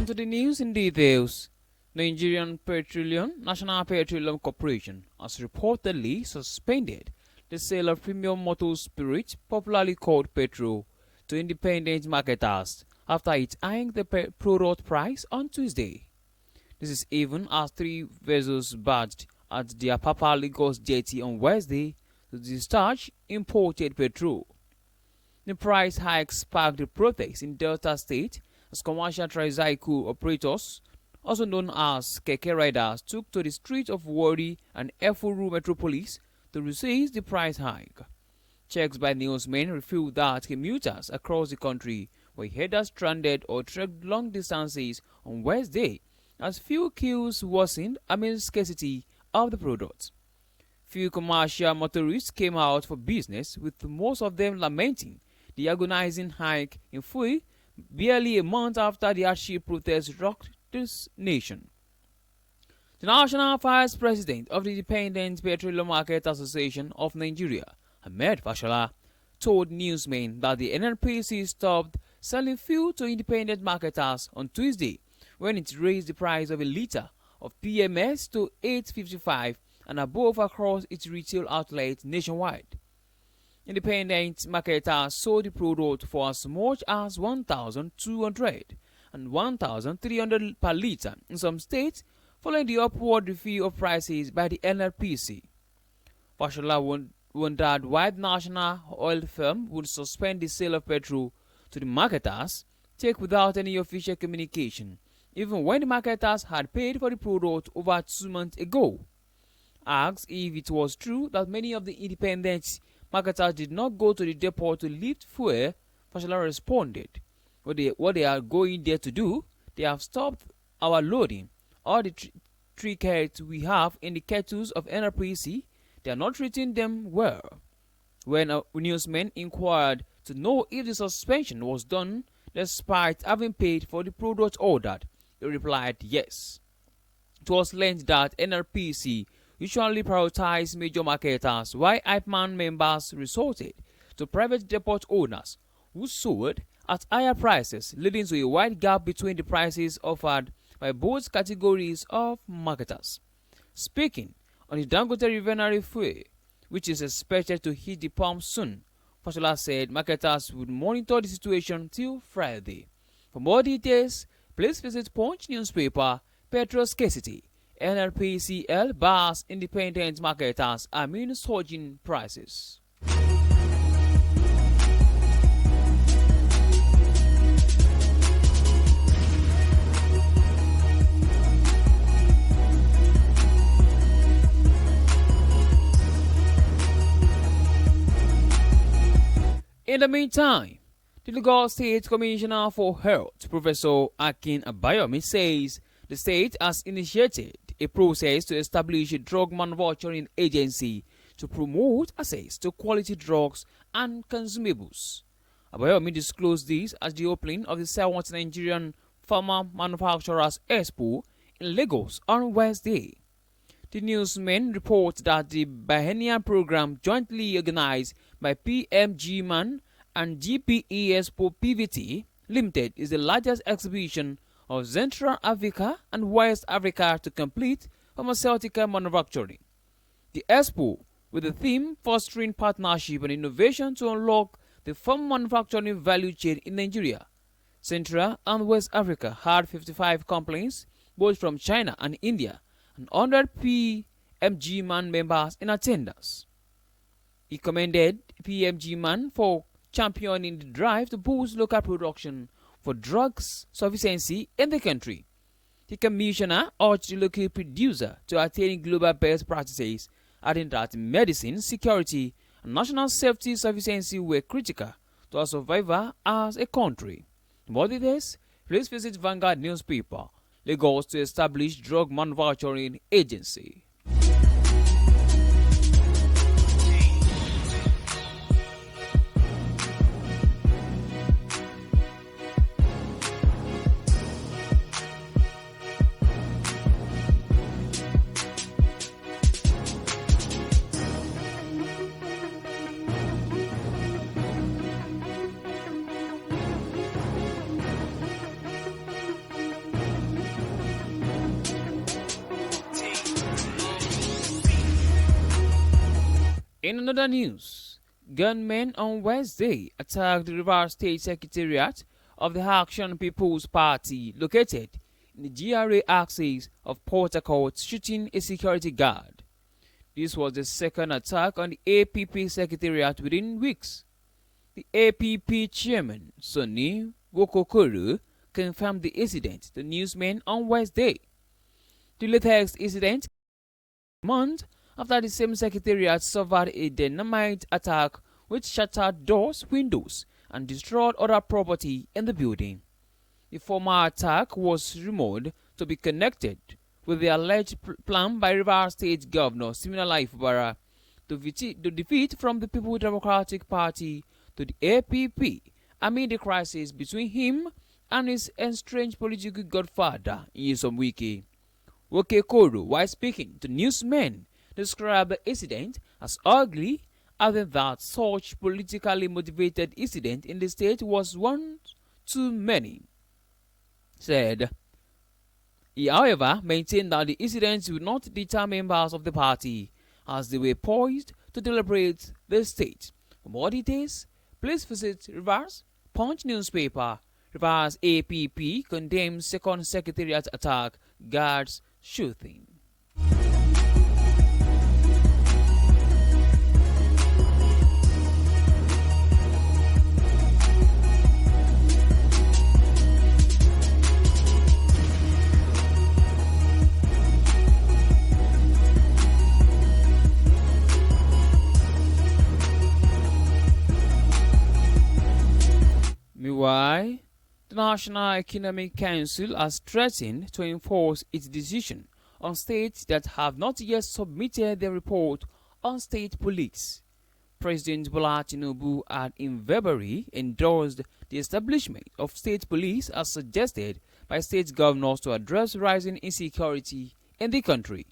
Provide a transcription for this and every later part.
On to the news in details. Nigerian Petroleum National Petroleum Corporation has reportedly suspended the sale of premium motor spirit, popularly called petrol, to independent marketers after it hiked the product price on Tuesday. This is even as 3 vessels barged at the Apapa Lagos jetty on Wednesday to discharge imported petrol. The price hike sparked the protests in Delta State as commercial tricycle operators, also known as keke riders, took to the streets of Warri and Efuru metropolis to resist the price hike. Checks by newsmen revealed that commuters across the country were either stranded or trekked long distances on Wednesday as fuel queues worsened amid scarcity of the product. Few commercial motorists came out for business, with most of them lamenting the agonizing hike in fuel barely a month after the hardship protests rocked this nation. The National Vice President of the Independent Petroleum Market Association of Nigeria, Ahmed Fashola, told newsmen that the NNPC stopped selling fuel to independent marketers on Tuesday when it raised the price of a litre of PMS to $8.55 and above across its retail outlets nationwide. Independent marketers sold the product for as much as $1,200 and $1,300 per litre in some states, following the upward review of prices by the NLPC. Fashola wondered why the national oil firm would suspend the sale of petrol to the marketers, take without any official communication, even when the marketers had paid for the product over 2 months ago. Asked if it was true that many of the independent marketers did not go to the depot to lift fuel, Fashola responded, what they are going there to do, they have stopped our loading. All the three kegs we have in the kettles of NRPC, they are not treating them well. When a newsman inquired to know if the suspension was done despite having paid for the product ordered, he replied yes. It was learned that NRPC usually prioritizes major marketers, while IPMAN members resorted to private depot owners who sold at higher prices, leading to a wide gap between the prices offered by both categories of marketers. Speaking on the Dangote refinery fuel, which is expected to hit the pump soon, Fashola said marketers would monitor the situation till Friday. For more details, please visit Punch newspaper. Petrol scarcity. NRPCL bars independent marketers amid surging prices. In the meantime, the Lagos State Commissioner for Health, Professor Akin Abayomi, says the state has initiated a process to establish a drug manufacturing agency to promote access to quality drugs and consumables. Abayomi disclosed this at the opening of the 7th Nigerian Pharma Manufacturers Expo in Lagos on Wednesday. The newsmen report that the biennial program, jointly organized by PMG-MAN and GPE Expo PVT Limited, is the largest exhibition of Central Africa and West Africa to complete pharmaceutical manufacturing. The Expo, with the theme fostering partnership and innovation to unlock the pharma manufacturing value chain in Nigeria, Central and West Africa, had 55 companies, both from China and India, and 100 PMG-MAN members in attendance. He commended PMG-MAN for championing the drive to boost local production for drugs sufficiency in the country. The commissioner urged the local producer to attain global best practices, adding that medicine security and national safety sufficiency were critical to our survival as a country. For more details, please visit Vanguard newspaper, Lagos, to establish drug manufacturing agency. In other news, gunmen on Wednesday attacked the Rivers State Secretariat of the Action People's Party located in the GRA axis of Port Harcourt, shooting a security guard. This was the second attack on the APP Secretariat within weeks. The APP chairman, Sonny Wokokoro, confirmed the incident to newsmen on Wednesday. The latest incident a month after the same secretariat suffered a dynamite attack which shattered doors, windows, and destroyed other property in the building. The former attack was rumored to be connected with the alleged plan by Rivers State Governor Siminala Ifubara to defeat from the People's Democratic Party to the APP amid the crisis between him and his estranged political godfather Nyesom Wike. Wokekoro, while speaking to newsmen, described the incident as ugly, adding that such politically motivated incident in the state was one too many. He, however, maintained that the incidents would not deter members of the party, as they were poised to deliberate the state. For more details, please visit Rivers Punch newspaper. Rivers APP condemns second secretariat attack, guards shooting. Meanwhile, the National Economic Council has threatened to enforce its decision on states that have not yet submitted their report on state police. President Bola Tinubu had in February endorsed the establishment of state police as suggested by state governors to address rising insecurity in the country.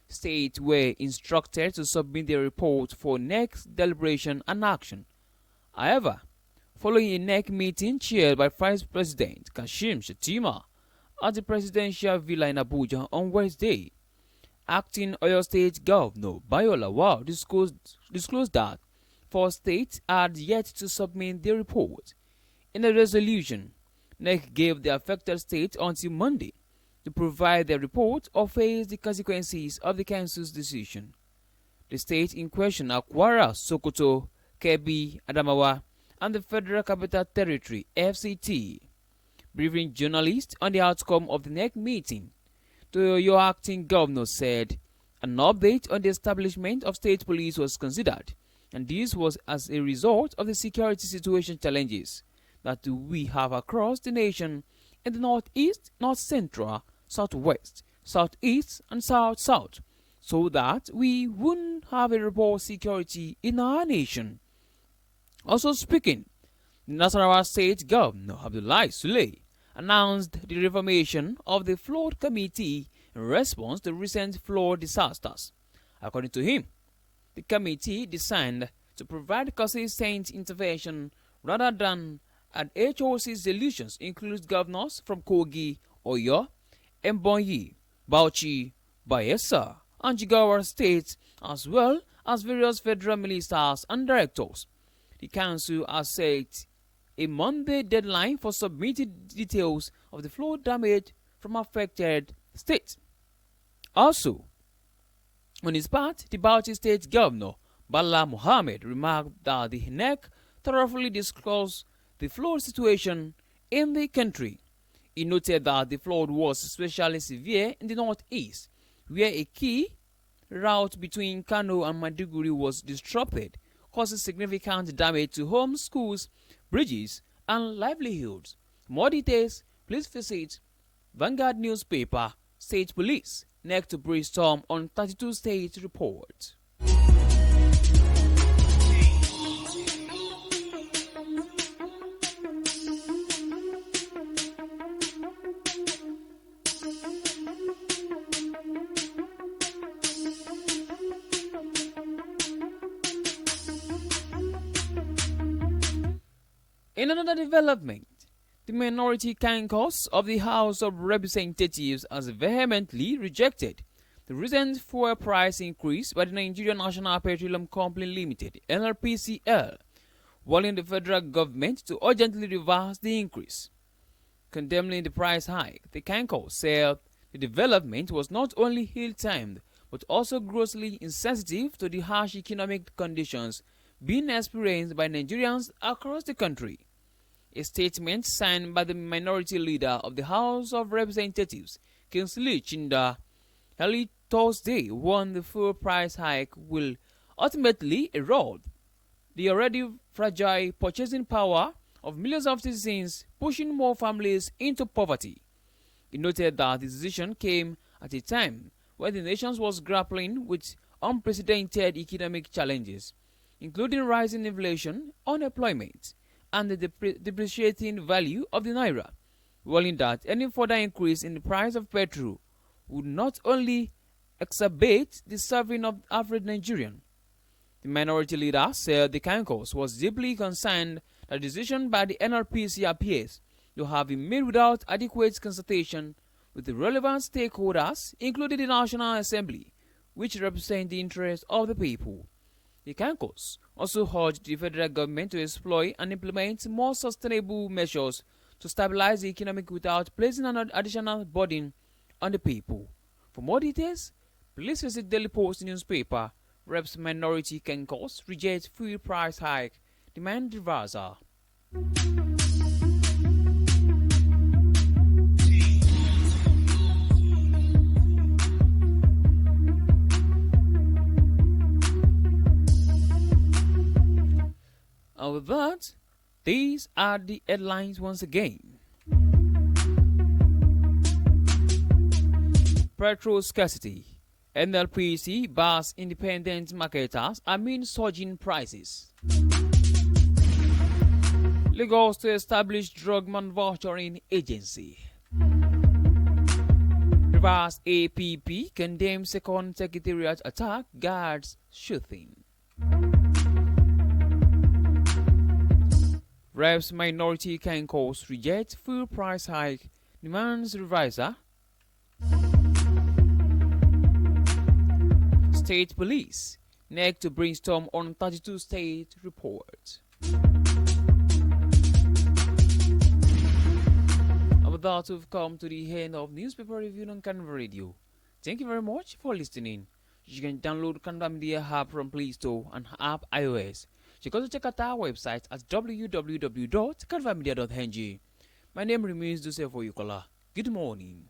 States were instructed to submit their report for next deliberation and action. However, following a NEC meeting chaired by Vice President Kashim Shettima at the presidential villa in Abuja on Wednesday, acting Oyo State Governor Bayo Lawal disclosed that 4 states had yet to submit their report. In a resolution, NEC gave the affected states until Monday to provide their report or face the consequences of the council's decision. The states in question are Kwara, Sokoto, Kebbi, Adamawa, and the Federal Capital Territory (FCT). Briefing journalists on the outcome of the NEC meeting, the Oyo acting governor said an update on the establishment of state police was considered, and this was as a result of the security situation challenges that we have across the nation in the northeast, north central, southwest, southeast, and south-south, so that we wouldn't have a robust security in our nation. Also speaking, the Nasarawa State Governor Abdullahi Sule announced the reformation of the Flood Committee in response to recent flood disasters. According to him, the committee designed to provide consistent intervention rather than an HOC's solutions includes governors from Kogi, Oyo, Ebonyi, Bauchi, Bayelsa, and Jigawa states, as well as various federal ministers and directors. The council has set a Monday deadline for submitting details of the flood damage from affected states. Also, on his part, the Bauchi State Governor Bala Mohammed remarked that the NEC thoroughly disclosed the flood situation in the country. He noted that the flood was especially severe in the northeast, where a key route between Kano and Maiduguri was disrupted, causing significant damage to homes, schools, bridges, and livelihoods. More details, please visit Vanguard newspaper, State Police, next to brainstorm on 32 states report. In another development, the minority caucus of the House of Representatives has vehemently rejected The recent fuel price increase by the Nigerian National Petroleum Company Limited (NNPCL), warning the federal government to urgently reverse the increase. Condemning the price hike, the Kanko said the development was not only ill-timed but also grossly insensitive to the harsh economic conditions being experienced by Nigerians across the country. A statement signed by the minority leader of the House of Representatives, Kingsley Chinda, early Thursday warned the fuel price hike will ultimately erode the already fragile purchasing power of millions of citizens, pushing more families into poverty. He noted that the decision came at a time when the nation was grappling with unprecedented economic challenges, including rising inflation, unemployment, and the depreciating value of the naira, warning that any further increase in the price of petrol would not only exacerbate the suffering of the average Nigerian. The minority leader said the Kankos was deeply concerned that the decision by the NRPC appears to have been made without adequate consultation with the relevant stakeholders, including the National Assembly, which represent the interests of the people. The Kankos also urged the federal government to explore and implement more sustainable measures to stabilize the economy without placing an additional burden on the people. For more details, please visit Daily Post newspaper. Reps minority Kankos reject fuel price hike, demand reversal. And with that, these are the headlines once again. Petrol scarcity. NLPC bars independent marketers amid surging prices. Lagos to establish drug manufacturing agency. Rivers APP condemns second secretariat attack, guards shooting. Reps minority Kankos reject fuel price hike, demands revisor. State Police next to brainstorm on 32 state report. With that, we've come to the end of newspaper review on Carnival Radio. Thank you very much for listening. You can download Carnival Media app from Play Store and app iOS. You can also check out our website at www.carnivalmedia.ng. My name remains Joseph Oyukola. Good morning.